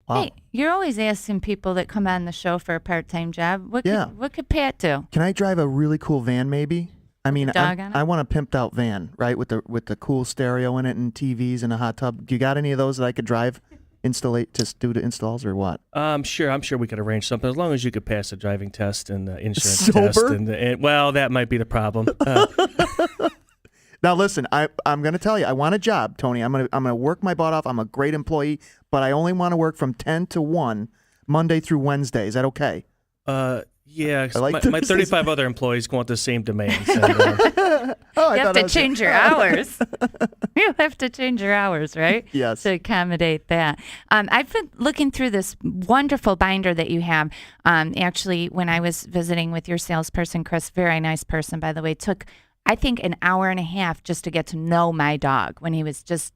Wow. Hey, you're always asking people that come on the show for a part-time job. What could Pat do? Can I drive a really cool van, maybe? I mean, dog on it? I want a pimped out van, right, with the cool stereo in it and TVs and a hot tub. Do you got any of those that I could drive, just do the installs or what? I'm sure we could arrange something as long as you could pass the driving test and the insurance Sober? test. And well, that might be the problem. Now listen, I'm going to tell you, I want a job, Tony. I'm going to work my butt off. I'm a great employee, but I only want to work from 10 to 1 Monday through Wednesday. Is that okay? Yeah, like my 35 other employees want the same demands. And, You have to change your hours. You have to change your hours, right? Yes. To accommodate that. I've been looking through this wonderful binder that you have. Actually, when I was visiting with your salesperson, Chris, very nice person, by the way, took, I think, an hour and a half just to get to know my dog when he was just,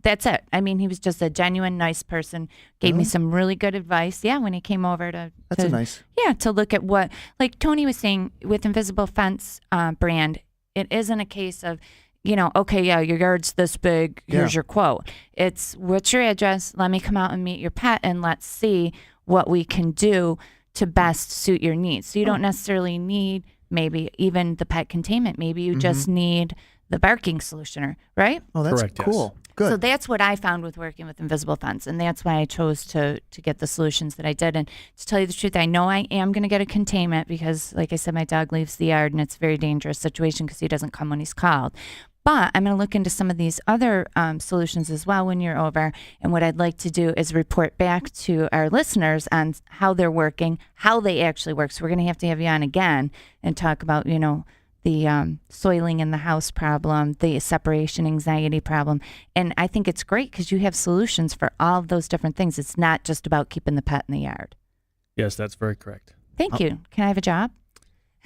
that's it. I mean, he was just a genuine, nice person, gave me some really good advice. Yeah, when he came over to nice. Yeah, to look at what, like Tony was saying, with Invisible Fence brand, it isn't a case of, okay, yeah, your yard's this big, here's your quote. It's, what's your address? Let me come out and meet your pet, and let's see what we can do to best suit your needs. So you don't necessarily need maybe even the pet containment. Maybe you just need the barking solutioner, right? Oh, that's Correct, cool. yes. Good. So that's what I found with working with Invisible Fence, and that's why I chose to get the solutions that I did. And to tell you the truth, I know I am going to get a containment because, like I said, my dog leaves the yard, and it's a very dangerous situation because he doesn't come when he's called. But I'm going to look into some of these other solutions as well when you're over. And what I'd like to do is report back to our listeners on how they're working, how they actually work. So we're going to have you on again and talk about, the soiling in the house problem, the separation anxiety problem. And I think it's great because you have solutions for all of those different things. It's not just about keeping the pet in the yard. yes, that's very correct. Thank you. Can I have a job?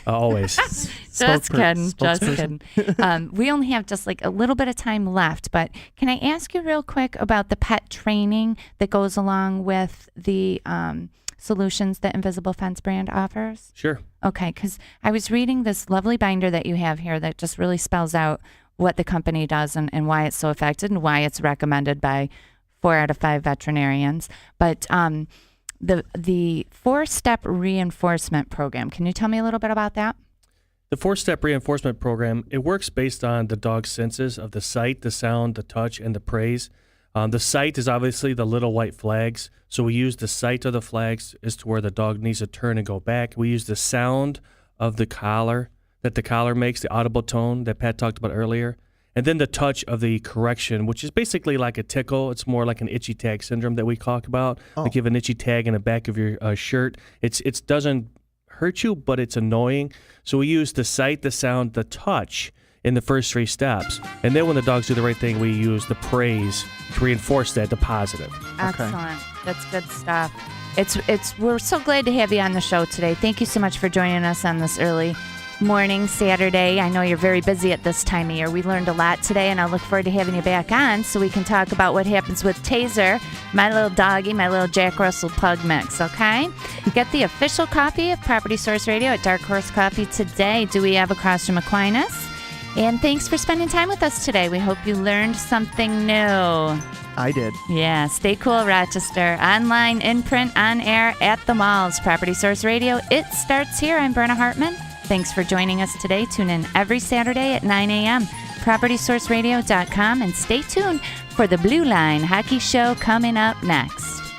Always. Just kidding. We only have just like a little bit of time left, but can I ask you real quick about the pet training that goes along with the solutions that Invisible Fence brand offers? Sure. Okay, because I was reading this lovely binder that you have here that just really spells out what the company does and why it's so effective and why it's recommended by 4 out of 5 veterinarians. But the 4-step reinforcement program, can you tell me a little bit about that? The 4-step reinforcement program, it works based on the dog's senses of the sight, the sound, the touch, and the praise. The sight is obviously the little white flags. So we use the sight of the flags as to where the dog needs to turn and go back. We use the sound of the collar, that the collar makes, the audible tone that Pat talked about earlier. And then the touch of the correction, which is basically like a tickle. It's more like an itchy tag syndrome that we talk about. Like you have an itchy tag in the back of your shirt. It doesn't hurt you, but it's annoying. So we use the sight, the sound, the touch in the first 3 steps. And then when the dogs do the right thing, we use the praise to reinforce that, the positive. Excellent. That's good stuff. We're so glad to have you on the show today. Thank you so much for joining us on this early morning Saturday. I know you're very busy at this time of year. We learned a lot today, and I look forward to having you back on so we can talk about what happens with Taser, my little doggy, my little Jack Russell Pug mix, okay? Get the official copy of Property Source Radio at Dark Horse Coffee today. Dewey Ave across from Aquinas. And thanks for spending time with us today. We hope you learned something new. I did. Yeah, stay cool, Rochester. Online, in print, on air, at the malls. Property Source Radio, it starts here. I'm Brenna Hartman. Thanks for joining us today. Tune in every Saturday at 9 a.m. PropertySourceRadio.com, and stay tuned for the Blue Line Hockey Show coming up next.